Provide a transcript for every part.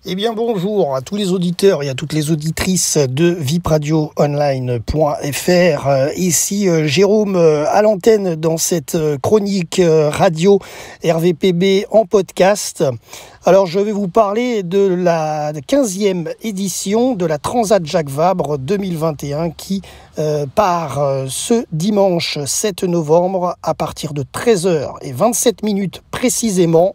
Eh bien bonjour à tous les auditeurs et à toutes les auditrices de vipradioonline.fr. Ici Jérôme à l'antenne dans cette chronique radio RVPB en podcast. Alors je vais vous parler de la 15e édition de la Transat Jacques Vabre 2021 qui part ce dimanche 7 novembre à partir de 13h27 précisément.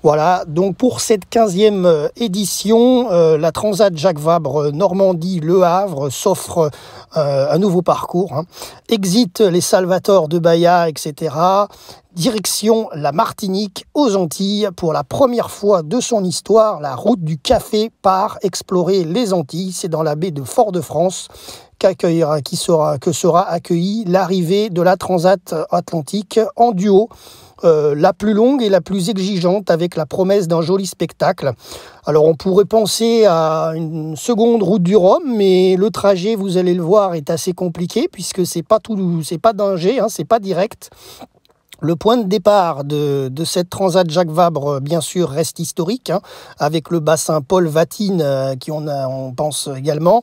Voilà, donc pour cette 15e édition, la Transat Jacques Vabre Normandie-Le Havre s'offre un nouveau parcours. Exit les Salvatores de Bahia, etc. Direction la Martinique aux Antilles. Pour la première fois de son histoire, la route du café part explorer les Antilles. C'est dans la baie de Fort-de-France que sera accueillie l'arrivée de la Transat Atlantique en duo. La plus longue et la plus exigeante, avec la promesse d'un joli spectacle. Alors on pourrait penser à une seconde route du Rhum, mais le trajet, vous allez le voir, est assez compliqué puisque c'est pas d'Angers, c'est pas direct. Le point de départ de cette Transat Jacques Vabre, bien sûr, reste historique, avec le bassin Paul Vatine, qui on pense également,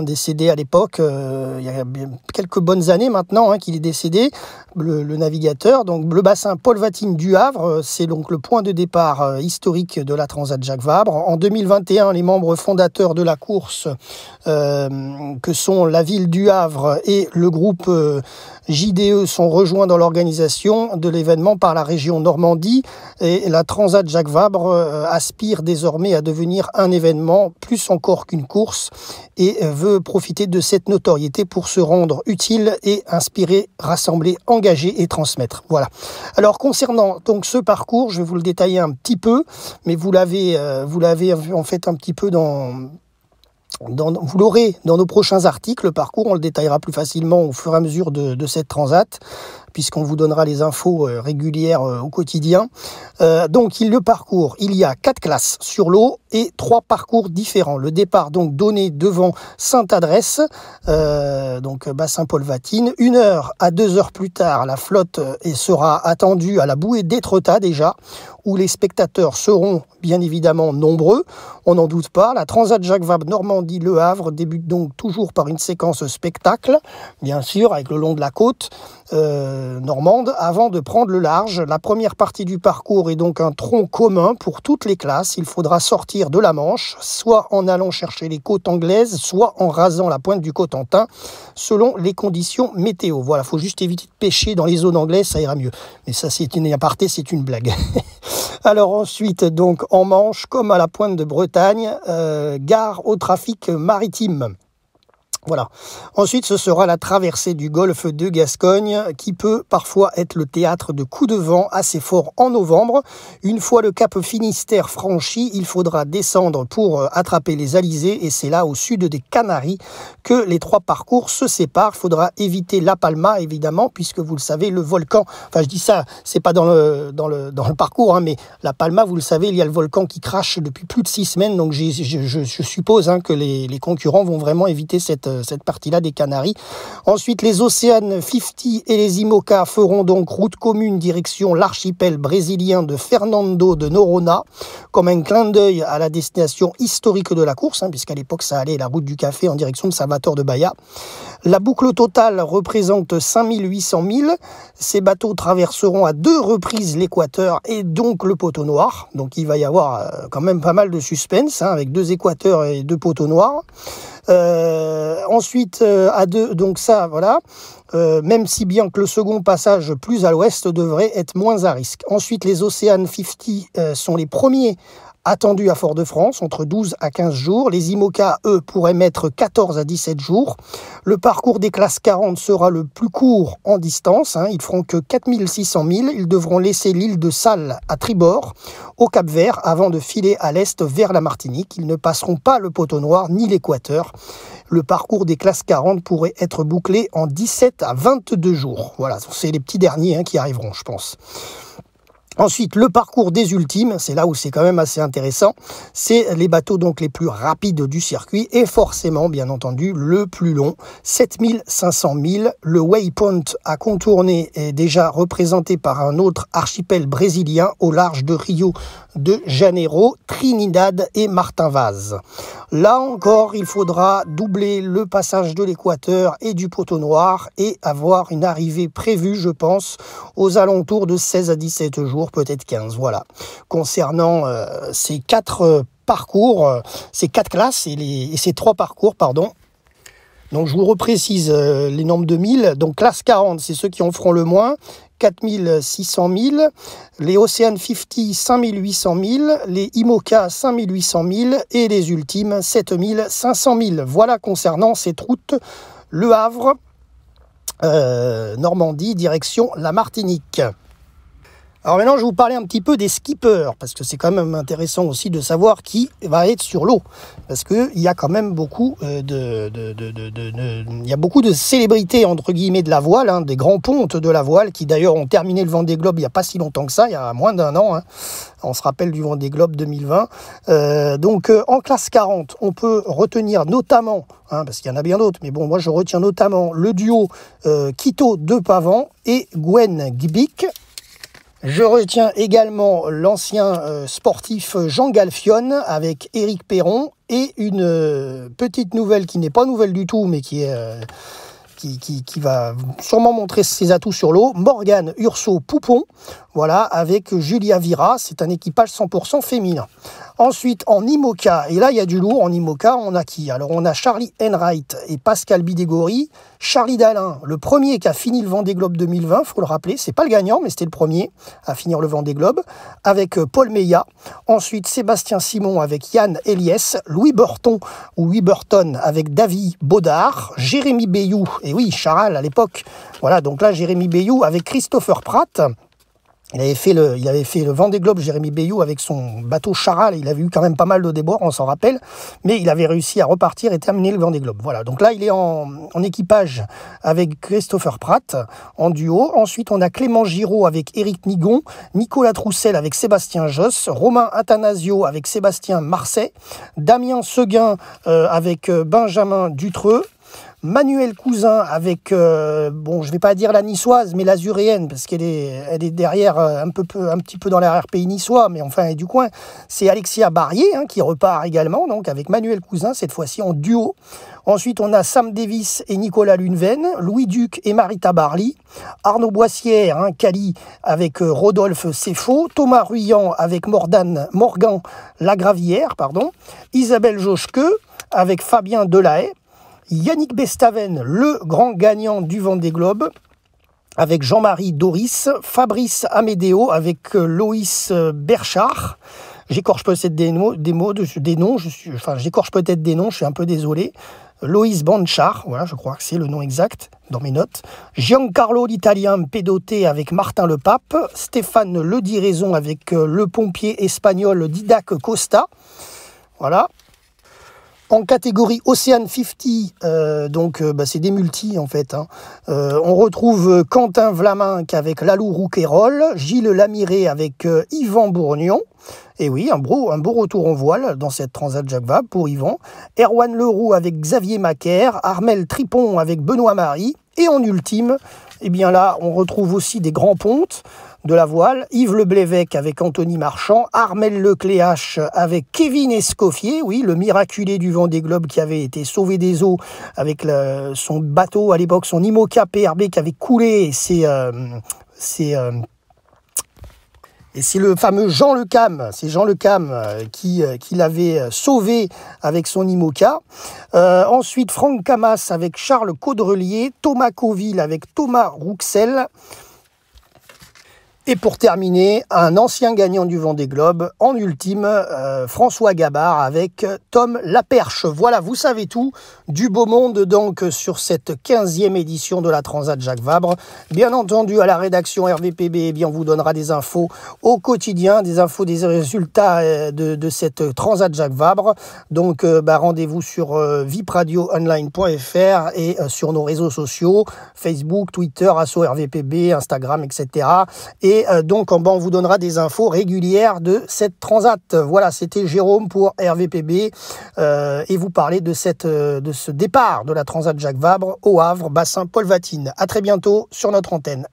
décédé à l'époque, il y a quelques bonnes années maintenant qu'il est décédé, le navigateur. Donc le bassin Paul Vatine du Havre, c'est donc le point de départ historique de la Transat Jacques Vabre. En 2021, les membres fondateurs de la course, que sont la ville du Havre et le groupe JDE, sont rejoints dans l'organisation de l'événement par la région Normandie, et la Transat Jacques Vabre aspire désormais à devenir un événement plus encore qu'une course et veut profiter de cette notoriété pour se rendre utile et inspirer, rassembler, engager et transmettre. Voilà. Alors concernant donc ce parcours, je vais vous le détailler un petit peu, mais vous l'avez en fait un petit peu vous l'aurez dans nos prochains articles. Le parcours, on le détaillera plus facilement au fur et à mesure de cette transat, puisqu'on vous donnera les infos régulières au quotidien. Donc le parcours, il y a 4 classes sur l'eau et 3 parcours différents. Le départ donc donné devant Sainte-Adresse, donc bassin Paul Vatine. 1 heure à 2 heures plus tard, la flotte sera attendue à la bouée d'Étretat déjà, où les spectateurs seront bien évidemment nombreux, on n'en doute pas. La Transat Jacques Vabre Normandie-Le Havre débute donc toujours par une séquence spectacle, bien sûr, avec le long de la côte normande, avant de prendre le large. La première partie du parcours est donc un tronc commun pour toutes les classes. Il faudra sortir de la Manche, soit en allant chercher les côtes anglaises, soit en rasant la pointe du Cotentin, selon les conditions météo. Voilà, il faut juste éviter de pêcher dans les zones anglaises, ça ira mieux. Mais ça, c'est une aparté, c'est une blague. Alors ensuite, donc en Manche, comme à la pointe de Bretagne, gare au trafic maritime. Voilà. Ensuite, ce sera la traversée du golfe de Gascogne, qui peut parfois être le théâtre de coups de vent assez forts en novembre. Une fois le cap Finistère franchi, il faudra descendre pour attraper les alizés, et c'est là, au sud des Canaries, que les 3 parcours se séparent. Il faudra éviter La Palma, évidemment, puisque vous le savez, le volcan, enfin je dis ça, c'est pas dans le parcours, mais La Palma, vous le savez, il y a le volcan qui crache depuis plus de 6 semaines, donc je suppose que les concurrents vont vraiment éviter cette partie-là des Canaries. Ensuite, les Ocean 50 et les IMOCA feront donc route commune direction l'archipel brésilien de Fernando de Noronha, comme un clin d'œil à la destination historique de la course, puisqu'à l'époque, ça allait la route du café en direction de Salvatore de Bahia. La boucle totale représente 5800 milles. Ces bateaux traverseront à 2 reprises l'équateur et donc le poteau noir. Donc il va y avoir quand même pas mal de suspense, avec 2 équateurs et 2 poteaux noirs. Ensuite, à 2, donc ça, voilà. Même si bien que le second passage plus à l'ouest devrait être moins à risque. Ensuite, les Ocean 50 sont les premiers attendus à Fort-de-France, entre 12 à 15 jours. Les IMOCA, eux, pourraient mettre 14 à 17 jours. Le parcours des classes 40 sera le plus court en distance. Ils feront que 4600 milles. Ils devront laisser l'île de Salles à tribord, au Cap-Vert, avant de filer à l'est vers la Martinique. Ils ne passeront pas le poteau noir ni l'équateur. Le parcours des classes 40 pourrait être bouclé en 17 à 22 jours. Voilà, c'est les petits derniers qui arriveront, je pense. Ensuite, le parcours des ultimes, c'est là où c'est quand même assez intéressant. C'est les bateaux donc les plus rapides du circuit et forcément, bien entendu, le plus long, 7500 milles. Le waypoint à contourner est déjà représenté par un autre archipel brésilien au large de Rio de Janeiro, Trinidad et Martin Vaz. Là encore, il faudra doubler le passage de l'équateur et du poteau noir et avoir une arrivée prévue, je pense, aux alentours de 16 à 17 jours, peut-être 15. Voilà. Concernant ces 4 parcours, ces 4 classes et ces 3 parcours, pardon. Donc je vous reprécise les nombres de milles. Donc classe 40, c'est ceux qui en feront le moins. 4600 milles, les Ocean 50 5800 milles, les IMOCA 5800 milles et les ultimes 7500 milles. Voilà concernant cette route Le Havre, Normandie, direction la Martinique. Alors maintenant, je vais vous parler un petit peu des skippers, parce que c'est quand même intéressant aussi de savoir qui va être sur l'eau. Parce qu'il y a quand même beaucoup il y a beaucoup de célébrités, entre guillemets, de la voile, hein, des grands pontes de la voile, qui d'ailleurs ont terminé le Vendée Globe il n'y a pas si longtemps que ça, il y a moins d'1 an. Hein. On se rappelle du Vendée Globe 2020. En classe 40, on peut retenir notamment, parce qu'il y en a bien d'autres, mais bon, moi je retiens notamment le duo Quito de Pavan et Gwen Gbik. Je retiens également l'ancien sportif Jean Galfione avec Éric Perron et une petite nouvelle qui n'est pas nouvelle du tout, mais qui va sûrement montrer ses atouts sur l'eau, Morgane Urso-Poupon, voilà, avec Julia Vira. C'est un équipage 100% féminin. Ensuite, en IMOCA, et là il y a du lourd, en IMOCA, on a qui? Alors on a Charlie Enright et Pascal Bidégory. Charlie Dalin, le premier qui a fini le Vendée Globe 2020, faut le rappeler, c'est pas le gagnant, mais c'était le premier à finir le Vendée Globe, avec Paul Meillat. Ensuite, Sébastien Simon avec Yann Eliès, Louis Burton avec David Baudard, Jérémy Bayou, et oui, Charal à l'époque. Voilà, donc là Jérémy Bayou avec Christopher Pratt. Il avait fait le Vendée Globe, Jérémy Bayou, avec son bateau Charal. Il avait eu quand même pas mal de débords, on s'en rappelle. Mais il avait réussi à repartir et terminer le Vendée Globe. Voilà, donc là, il est en équipage avec Christopher Pratt, en duo. Ensuite, on a Clément Giraud avec Éric Nigon, Nicolas Troussel avec Sébastien Josse, Romain Athanasio avec Sébastien Marseille, Damien Seguin avec Benjamin Dutreux, Manuel Cousin avec, je vais pas dire la niçoise, mais l'azuréenne, parce qu'elle est derrière, un petit peu dans l'arrière-pays niçois, mais enfin, elle est du coin. C'est Alexia Barrier, qui repart également, donc avec Manuel Cousin, cette fois-ci en duo. Ensuite, on a Sam Davis et Nicolas Luneven, Louis Duc et Marita Barly, Arnaud Boissière, Cali avec Rodolphe Seffo, Thomas Ruyant avec Morgan Lagravière, Isabelle Joschke avec Fabien Delahaye, Yannick Bestaven, le grand gagnant du Vendée Globe, avec Jean-Marie Doris, Fabrice Amédéo avec Loïs Berchard. J'écorche peut-être des noms, j'écorche peut-être des noms, je suis un peu désolé. Loïs Banchard, voilà, je crois que c'est le nom exact dans mes notes. Giancarlo l'Italien Pedoté avec Martin Le Pape, Stéphane Le Diraison avec le pompier espagnol Didac Costa. Voilà. En catégorie Ocean 50, c'est des multis en fait. On retrouve Quentin Vlaminck avec Lalou Rouquayrol, Gilles Lamiré avec Yvan Bourgnon. Et oui, un beau retour en voile dans cette Transat Jacques Vabre pour Yvan. Erwan Leroux avec Xavier Macaire, Armel Tripon avec Benoît Marie. Et en ultime, là, on retrouve aussi des grands pontes de la voile, Yves Le Blévec avec Anthony Marchand, Armel Lecléache avec Kevin Escoffier, oui, le miraculé du Vendée Globe qui avait été sauvé des eaux avec son bateau à l'époque, son IMOCA PRB qui avait coulé, et c'est le fameux Jean Le Cam, c'est Jean Le Cam qui l'avait sauvé avec son IMOCA. Ensuite, Franck Camas avec Charles Caudrelier, Thomas Coville avec Thomas Rouxel. Et pour terminer, un ancien gagnant du Vendée Globe, en ultime, François Gabard avec Tom Laperche. Voilà, vous savez tout du beau monde donc sur cette 15e édition de la Transat Jacques Vabre. Bien entendu, à la rédaction RVPB, on vous donnera des infos au quotidien, des résultats de cette Transat Jacques Vabre. Donc, rendez-vous sur vipradioonline.fr et sur nos réseaux sociaux, Facebook, Twitter, Asso RVPB, Instagram, etc. Et Et donc, on vous donnera des infos régulières de cette transat. Voilà, c'était Jérôme pour RVPB et vous parlez de ce départ de la transat Jacques Vabre au Havre, bassin Paul Vatine. À très bientôt sur notre antenne.